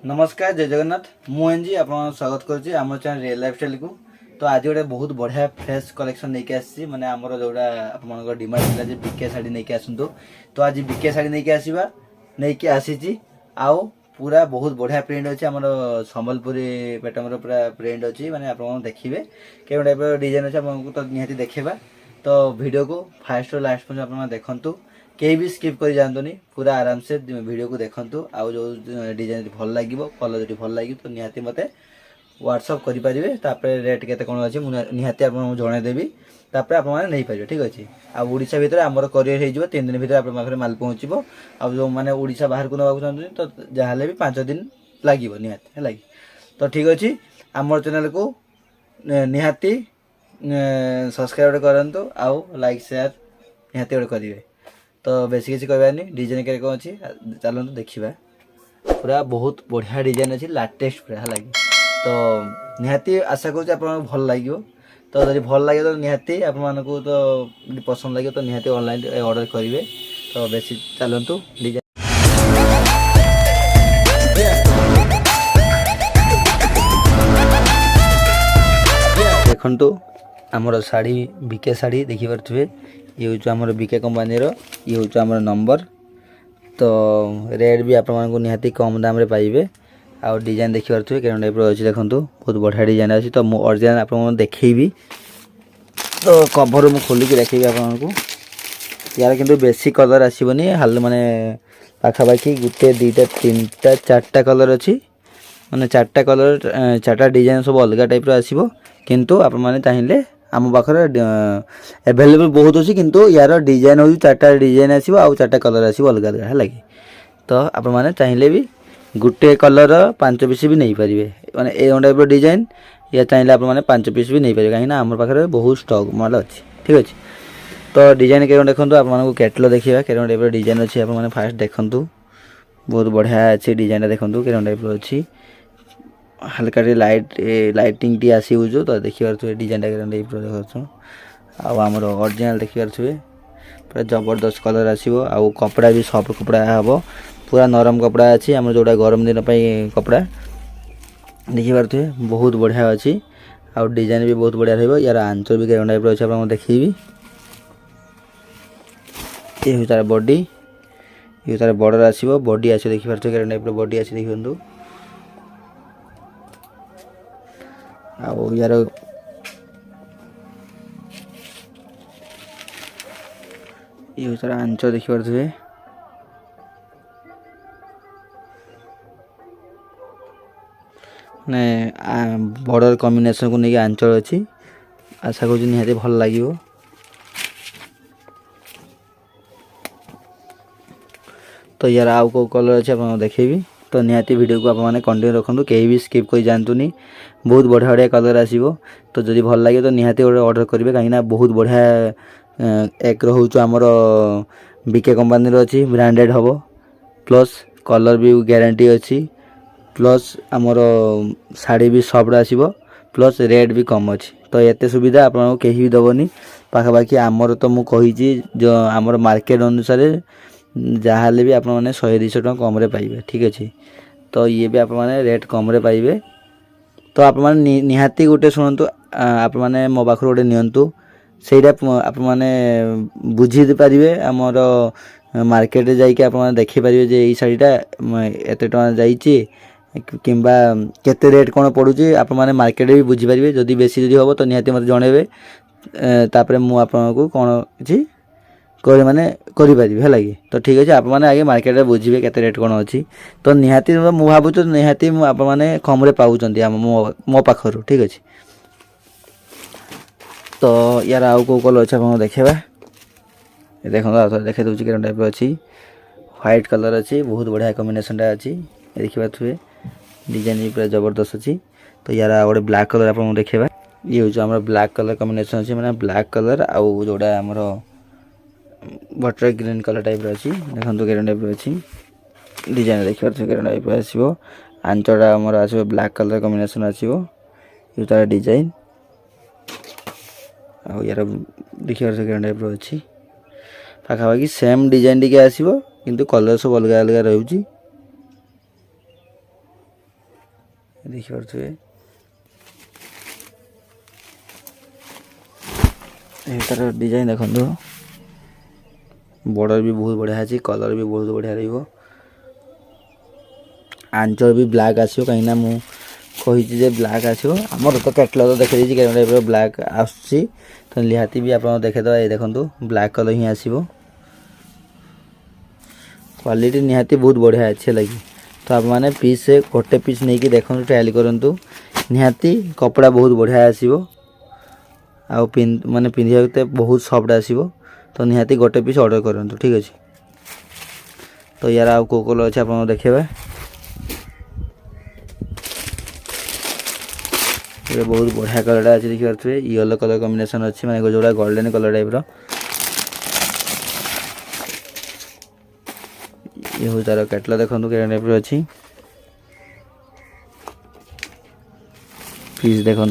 नमस्कार जय जगन्नाथ मुझी आप स्वागत करुच्ची आम चैनल रियल लाइफ स्टाइल को। तो आज गोटे बहुत बढ़िया फ्रेश कलेक्शन नहीं आसी मैंने आमर जोड़ा आप डिमांड था बीके शाढ़ी नहीं आसतु। तो आज बीके शाढ़ी नहीं आसवा नहीं आसी आउ पूरा बहुत बढ़िया प्रिंट अच्छे आम संबलपुरी पैटर्न पूरा प्रिंट अच्छी मैंने आप देखिए कई टाइप डिजाइन अच्छे आपको तो निहाती देखा। तो वीडियो को फास्ट और लास्ट पर्यटन आप देखूँ कहीं भी स्किप कर जातुनि पूरा आराम से वीडियो को देखूँ आउ जो डिजाइन भल लगे कलर जो भल लगे तो निहाती मत व्हाट्सअप करें रेट के कौन अच्छे निहाती आपको जनईदेवी नहीं पारे ठीक अच्छे। आशा भितर आमर करियर हो 3 दिन भर आप माल पहुँचो आ जो मैंने ओडिशा बाहर को नाक चाहते तो जहाँ भी 5 दिन लगे निहाती है। तो ठीक अच्छे आमर चैनल को निहाती सब्सक्राइब करूँ आउ लाइक शेयर निहाती गोटे करेंगे। तो बेसी किसी कहबानी डिजाइन के कौन अच्छी चलते देखा पूरा बहुत बढ़िया डिजाइन अच्छी लाटेस्ट पूरा है लगे। तो निहाती आशा करूँ आप भल लगे तो जब भल लगे तो निहाती आपको तो पसंद लगे तो निहाती ऑनलाइन ऑर्डर करेंगे। तो बेसी चलतु डिजाइन देखु आमर शाढ़ी बीके शाढ़ी देखिपे ये हूँ आमर बीके कंपानी ये हूँ आमर नंबर। तो रेट भी आप निहाती कम दाम रे पाइबे आउ डिजाइन देखिपे के टाइप अच्छी देखूँ बहुत बढ़िया डिजाइन अच्छी। तो मु ओरिजिनल आप देखी तो कभर मुझे खोलिकी देखी आपको यार किंतु बेसी कलर आसबनी हाल माने पाखापाखि गोटे 2टा 3टा 4टा कलर अच्छी माने 4टा कलर 4टा डिजाइन सब अलग टाइप आसो किंतु आप चाहिए आम पाखे एभेलेबल बहुत अच्छी किंतु यार डिजाइन हो 4टा डिजाइन आसो आउ 4टा कलर आसो अलग अलग है लगे। तो आप चाहिए भी गोटे कलर 5 पीस भी नहीं पारे माने ए टाइप डिजाइन या चाहिए आप 5 पीस भी नहीं पारे कहीं आम पाखे बहुत स्टॉक माल अच्छी ठीक अच्छे। तो डिजाइन के देखो आपको कैटलॉग देखा के टाइप डिजाइन अच्छी आप फास्ट देखूँ बहुत बढ़िया अच्छी डिजाइन देखूँ के टाइप अच्छी हल्का लाइटिंग टी आसी हो तो देखिए डिजाइन टाइप देखो आमर ओरिजिनल देखिए पूरा जबरदस्त कलर आसो आउ कपड़ा भी सॉफ्ट कपड़ा हम पूरा नरम कपड़ा अच्छी आम जोड़ा गरम दिन कपड़ा देखिपे बहुत बढ़िया अच्छी आउ डिजाइन भी बहुत बढ़िया रही यार आंचल भी टाइप अच्छे आप देखी ये हूँ तार बॉडी ये तार बॉर्डर आसो बॉडी आस देखिए टाइप बॉडी आस देखु आउ यार ये हूँ तार आंच देखिपे ने बॉर्डर कॉम्बिनेशन को लेकिन आंचल अच्छी आशा करूँ निहाती भल लगे। तो यार आउ को कलर अच्छे आप देखेबी तो निहाती वीडियो को आप कंटिन्यू रखुँ कहीं भी स्किप कर जातुनि बहुत बढ़िया बढ़िया कलर आसो। तो जब भल लगे तो निहाती गोटे ऑर्डर करेंगे कहीं बहुत बढ़िया एक रोच आमर बीके कंपानी अच्छी ब्रांडेड हम प्लस कलर भी ग्यारंटी अच्छी प्लस आमर शाढ़ी भी सफ्ट आसो प्लस रेट भी कम अच्छी। तो ये सुविधा आपको कहीं भी दबनी पाखापाखि आमर तो मुझे जो आमर मार्केट अनुसार जहाँ भी आप 100-200 टका कम रे पाइबे ठीक अच्छे। तो ये भी आप रेट कम रे पाइबे। तो आप निहाती गोटे शुणु आप मो पाखर गोटे नियंतु सेटा आप बुझी पारे आमर मार्केट जाइए आप देखिपारे जे शाढ़ीटा एत टका जाइए किंबा केते रेट कौन पड़ुची आप मार्केट भी बुझीपारे जदि बेसी जब हम तो निहाती मत जनइबे तापर मु आपको कौन किसी कर माने करें है लगे। तो ठीक अच्छे आप आगे मार्केट में बुझे के रेट कौन अच्छी तो निहाती मुझे भावुँ निहाती आप कम रे पाँच मो पाखर ठीक अच्छे। तो यार आउ को कलर अच्छे आप देखा देखो देखे दूसरी के टाइप अच्छी व्हाइट कलर अच्छी बहुत बढ़िया कॉम्बिनेशन अच्छी देखिए डिजाइन भी पूरा जबरदस्त अच्छी। तो यार गोटे ब्लैक कलर आप देखा ये हूँ आम ब्लैक कलर कॉम्बिनेशन अच्छी मैंने ब्लैक कलर आउ जोड़ा आमर बटर ग्रीन कलर टाइप अच्छी देखो के टाइप अच्छी डिजाइन देखिए के टाइप आसो आंचटा आमर आसो ब्लैक कलर कॉम्बिनेशन आसो ये तार डिजाइन आउ यार देखिए के टाइप अच्छी पाखापाखि सेम डिजाइन टी आसो किंतु कलर सब अलग अलग रोचे ଦେଖିପାରୁଥିବେ ତାର ଡିଜାଇନ୍ ଦେଖନ୍ତୁ ବର୍ଡ଼ର ବି ବହୁତ ବଢ଼ିଆ ଅଛି କଲର୍ ବି ବହୁତ ବଢ଼ିଆ ରହିବ ଆଞ୍ଚଳ ବି ବ୍ଲାକ୍ ଆସିବ କାହିଁକିନା ମୁଁ କହିଛି ଯେ ବ୍ଲାକ୍ ଆସିବ ଆମର ତ କ୍ୟାଟଲଗ୍ ଦେଖାଇ ଦେଇଛି କେଉଁ ଟାଇପ୍ର ବ୍ଲାକ୍ ଆସୁଛି ତ ନିହାତି ବି ଆପଣ ଦେଖାଇଦେବା ଏଇ ଦେଖନ୍ତୁ ବ୍ଲାକ୍ କଲର୍ ହିଁ ଆସିବ କ୍ୱାଲିଟି ନିହାତି ବହୁତ ବଢ଼ିଆ ଅଛି ହେଲାକି ତ ଆପଣମାନେ ପିସ୍ ଗୋଟେ ପିସ୍ ନେଇକି ଦେଖନ୍ତୁ ଟ୍ରାଏଲ୍ କରନ୍ତୁ ନିହାତି କପଡ଼ା ବହୁତ ବଢ଼ିଆ ଆସିବ ଆଉ ମାନେ ପିନ୍ଧିବାକୁ ବହୁତ ସଫ୍ଟ ଆସିବ ତ ନିହାତି ଗୋଟେ ପିସ୍ ଅର୍ଡ଼ର କରନ୍ତୁ ଠିକ୍ ଅଛି ତ ୟାର ଆଉ କେଉଁ କଲର୍ ଅଛି ଆପଣଙ୍କୁ ଦେଖେଇବା ये बहुत बढ़िया कलर अच्छे देखिए येलो कलर कॉम्बिनेशन अच्छी माने जोड़ा गोल्डन कलर टाइप ये हूँ तार कैटलॉग देखो के टाइप अच्छी पीस देखो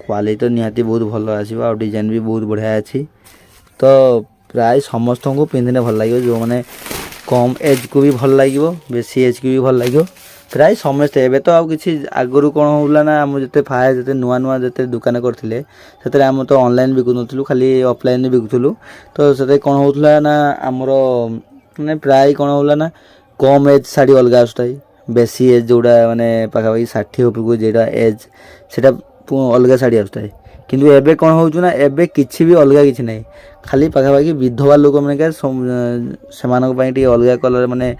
क्वालिटी तो निहाती बहुत भल आसो आ डिजाइन भी बहुत बढ़िया अच्छी तो प्राय समस्त को पिंधने भल लगे जो मैंने कम एज को भी भल लगे बेसी एज को भी भल लगे प्राय समस्ते एवं तो आउ कि आगु कौन होगा ना आम जिते फायर जिते नुआ नुआ जिते दुकान करते से आम तो ऑनलाइन बिकुनु खाली ऑफलाइन बिकुलु तो से कौन होता ना आमर मैंने प्राय कौन होगा ना कम एज शाढ़ी अलग आसुए बेसी एज जोड़ा मैंने पाखापाखि 60 उपरको जेटा एज से अलग शाढ़ी आसुए किंतु एबे कौन हो ना एबे किछि भी अलग किछि नहीं खाली पाखापाखि विधवा लोक मैंने से अलग कलर माने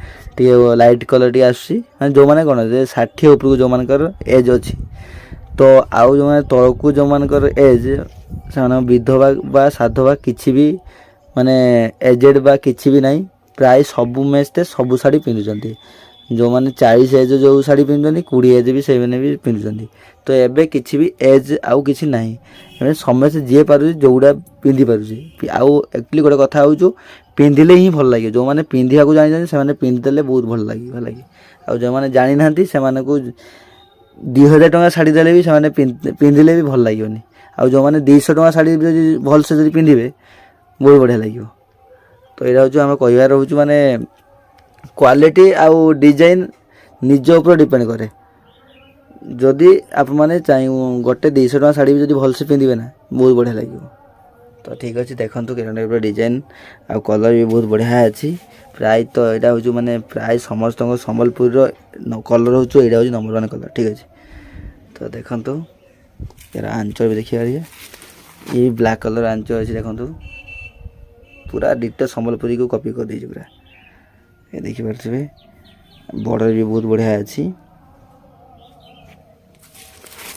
लाइट कलर टी आसी जो मैंने कौन 60 उपरको जो मानकर एज अच्छी तो आउ जो मैंने तलकू जो मानकर एज से विधवा बा साधवा किछि भी माने एजेड बा किछि भी नहीं प्राय सबू मेस्ते सबू शाढ़ी पिंधुचंती जो मैंने 40 एज जो शाढ़ी पिंधुचंती 20 एज भी से भी पिंधुचंती तो एबे किछि भी एज आउ किछि नहीं समस्त जी पारे जोड़ा पिंधि पारे आउ एक्चुअली गोटे कथा हो पिंधिले ही भल लगे जो मैंने पिंधा को जानी से पिंधिदेले बहुत भल लगे भल आउ जो मैंने जानी ना से 2000 टଙ୍କା शाढ़ी देले भी से पिंधिले भी भल लगे आउ जो मैंने 200 टଙ୍କା शाढ़ी भल से जो पिंधे बहुत बढ़िया लगे तो यहाँ हूँ आम कहार हूँ माने क्वालिटी आउ डिजाइन निज ऊपर डिपेंड करे जदि आप मैंने चाहे गोटे 200 टଙ୍କା शाढ़ी भी जब भलसे पिंधे ना बहुत बढ़िया लगे तो ठीक अच्छे देखो के डिजाइन आ कलर भी बहुत बढ़िया अच्छी प्राय तो यहाँ हूँ मैंने प्राय समस्त संबलपुर कलर हूँ यहाँ हूँ नंबर 1 कलर ठीक अच्छे तो देखो यार आंचल भी देखिए ये ब्लैक कलर आंचल अच्छे देखो पूरा डिटो संबलपुरी को कॉपी कर दीजिए पूरा ये देखिए बॉर्डर भी बहुत बढ़िया अच्छी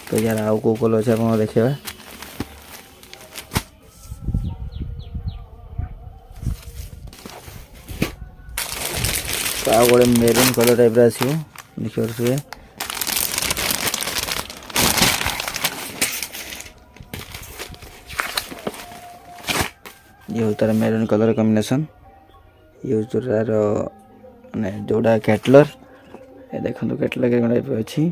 तो यार आउ को कलर अच्छे आप देखा तो आउ गोटे मेरून कलर टाइप आसो देखिए ये हूँ तार मेरून कलर कॉम्बिनेशन ये हूँ तार माने जोड़ा कैटलर ये देखो कैटलर के टाइप अच्छी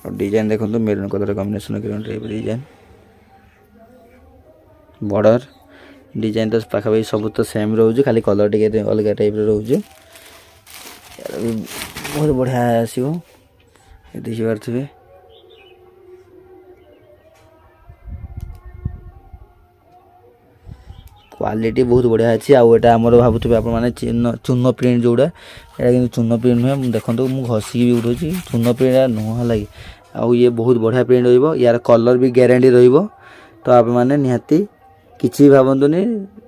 और डिजाइन देखो maroon colour combination type design border design तो पाखापाखि सब तो सेम रोज खाली कलर टे अलग टाइप रोज बहुत बढ़िया आसो देखी पारे क्वालिटी बहुत बढ़िया अच्छी आउटा आमर भावुवे आप चून प्रिंट जोड़ा यहाँ कि चून प्रिंट नुहे देखो मुझे घसिकी भी उठाऊँ चून प्रिंट नुह लगे आउ ये बहुत बढ़िया प्रिंट रही यार कलर भी ग्यारंटी तो आप मैंने निहाती किसी भावतुनि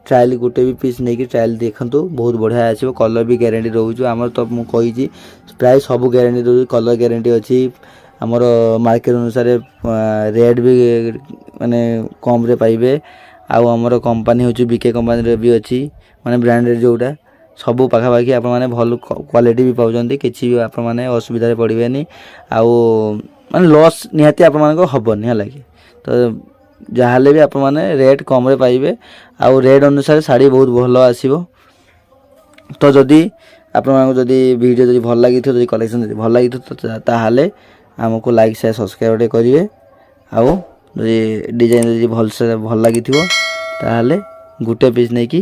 ट्रायल गोटे भी पीस नहीं कि ट्रायल देखु बहुत बढ़िया आसो कलर भी ग्यारंटी रोज आम तो मुझे प्राय सब ग्यारंटी रोज कलर ग्यारंटी अच्छी आमर मार्केट अनुसार रेट भी माने कम रे पाइबे आउ आमर कंपनी हूँ बीके कंपनी भी अच्छी माने ब्रांडेड जोड़ा सबू पाखापाखि आप भल क्वालिटी भी पाँच किसी भी आप असुविधा पड़े आउ माने लॉस निहाती आप हेनी है तो जहाँ भी आप रेट कम रे पाइबे आउ रेट अनुसार शाढ़ी बहुत भल आसो तो जदि आपड़ी वीडियो जब भल लगी जब कलेक्शन भल लगी तो आमको लाइक शेयर सब्सक्राइब करेंगे आउ डिजाइन भल से भल लगी ताहले गुटे पिस नहीं कि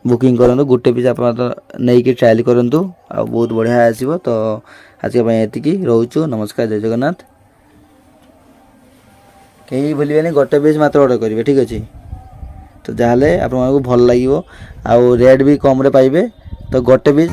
बुकिंग करंतु गुटे पिस आप नहीं कि ट्रायल करंतु आ बहुत बढ़िया आसीबो। तो आज के पई एतिकी रहउछु। नमस्कार, जय जगन्नाथ। कहीं भूलिए गोटे पिस मात्र ऑर्डर करेंगे, ठीक अच्छे। तो जहाँ आप भल लगे, आउ रेट भी कम रे पाइबे। तो गोटे पिस